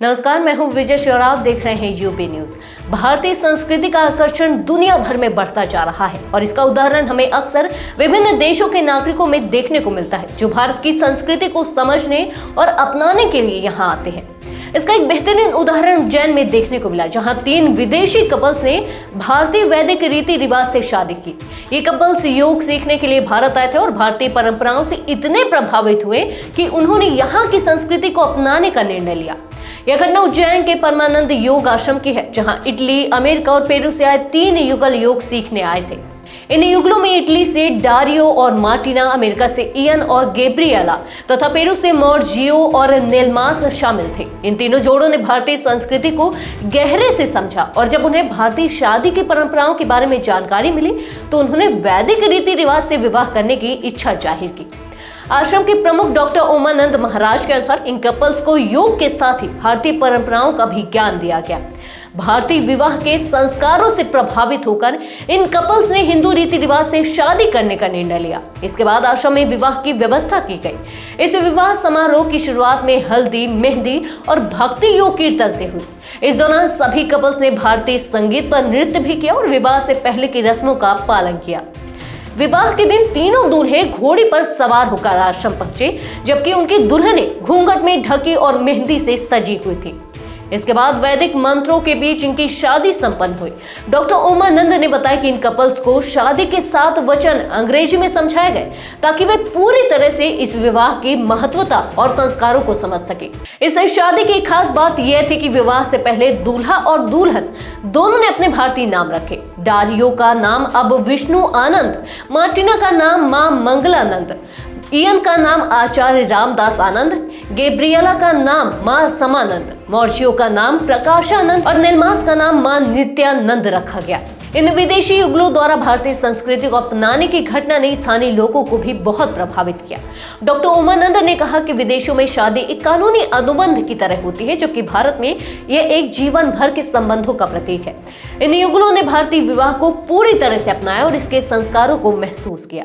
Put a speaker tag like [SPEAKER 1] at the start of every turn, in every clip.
[SPEAKER 1] नमस्कार, मैं हूं विजय और आप देख रहे हैं यूपी न्यूज। भारतीय संस्कृति का आकर्षण दुनिया भर में बढ़ता जा रहा है और इसका उदाहरण हमें अक्सर विभिन्न देशों के नागरिकों में देखने को मिलता है जो भारत की संस्कृति को समझने और अपनाने के लिए यहाँ आते हैं। इसका एक बेहतरीन उदाहरण उज्जैन में देखने को मिला, जहां 3 विदेशी कपल्स ने भारतीय वैदिक रीति रिवाज से शादी की। ये कपल्स योग सीखने के लिए भारत आए थे और भारतीय परंपराओं से इतने प्रभावित हुए कि उन्होंने यहाँ की संस्कृति को अपनाने का निर्णय लिया। यह घटना उज्जैन के परमानंद योग आश्रम की है, जहां इटली, अमेरिका और पेरू से आए 3 युगल योग सीखने आए थे। इन युगलों में इटली से डारियो और मार्टिना, अमेरिका से इयन और गैब्रिएला तथा पेरू से मॉर्जियो और नेल्मास शामिल थे। इन तीनों जोड़ों ने भारतीय संस्कृति को गहरे से समझा और जब उन्हें भारतीय शादी की परंपराओं के बारे में जानकारी मिली तो उन्होंने वैदिक रीति रिवाज से विवाह करने की इच्छा जाहिर की। आश्रम के प्रमुख डॉक्टर ओमानंद महाराज के अनुसार इन कपल्स को योग के साथ ही भारतीय परंपराओं का भी ज्ञान दिया गया। भारतीय विवाह के संस्कारों से प्रभावित होकर इन कपल्स ने हिंदू रीति रिवाज से शादी करने का निर्णय लिया। इसके बाद आश्रम में विवाह की व्यवस्था की गई। इस विवाह समारोह की शुरुआत में हल्दी, मेहंदी और भक्ति योग कीर्तन से हुई। इस दौरान सभी कपल्स ने भारतीय संगीत पर नृत्य भी किया और विवाह से पहले की रस्मों का पालन किया। विवाह के दिन तीनों दूल्हे घोड़ी पर सवार होकर आश्रम पहुंचे, जबकि उनकी दुल्हनें घूंघट में ढकी और मेहंदी से सजी हुई थी। इसके बाद वैदिक मंत्रों के बीच इनकी शादी संपन्न हुई। डॉक्टर ओमानंद ने बताया कि इन कपल्स को शादी के 7 वचन अंग्रेजी में समझाए गए ताकि वे पूरी तरह से इस विवाह की महत्वता और संस्कारों को समझ सके। इस शादी की खास बात यह थी कि विवाह से पहले दूल्हा और दुल्हन दोनों ने अपने भारतीय नाम रखे। डारियो का नाम अब विष्णु आनंद, मार्टिना का नाम मां मंगलानंद, इयन का नाम आचार्य रामदास आनंद, गैब्रिएला का नाम मां समानंद, मॉर्जियो का नाम प्रकाशानंद और नेल्मास का नाम मां नित्यानंद रखा गया। इन विदेशी युगलों द्वारा भारतीय संस्कृति को अपनाने की घटना ने स्थानीय लोगों को भी बहुत प्रभावित किया। डॉक्टर ओमानंद ने कहा कि विदेशों में शादी एक कानूनी अनुबंध की तरह होती है, जबकि भारत में यह एक जीवन भर के संबंधों का प्रतीक है। इन युगलों ने भारतीय विवाह को पूरी तरह से अपनाया और इसके संस्कारों को महसूस किया।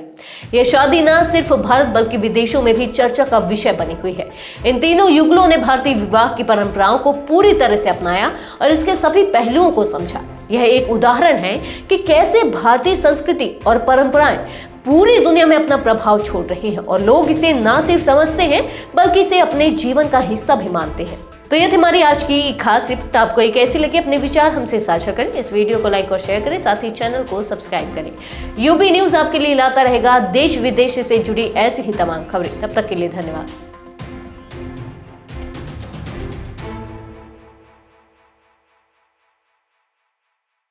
[SPEAKER 1] यह शादी न सिर्फ भारत बल्कि विदेशों में भी चर्चा का विषय बनी हुई है। इन तीनों युगलों ने भारतीय विवाह की परंपराओं को पूरी तरह से अपनाया और इसके सभी पहलुओं को समझा। यह एक उदाहरण है कि कैसे भारतीय संस्कृति और परंपराएं पूरी दुनिया में अपना प्रभाव छोड़ रही हैं और लोग इसे ना सिर्फ समझते हैं बल्कि इसे अपने जीवन का हिस्सा भी मानते हैं। तो यह थी हमारी आज की खास रिपोर्ट। आपको ये कैसी लगी, अपने विचार हमसे साझा करें। इस वीडियो को लाइक और शेयर करें, साथ ही चैनल को सब्सक्राइब करें। यूपी न्यूज आपके लिए लाता रहेगा देश विदेश से जुड़ी ऐसी ही तमाम खबरें। तब तक के लिए धन्यवाद।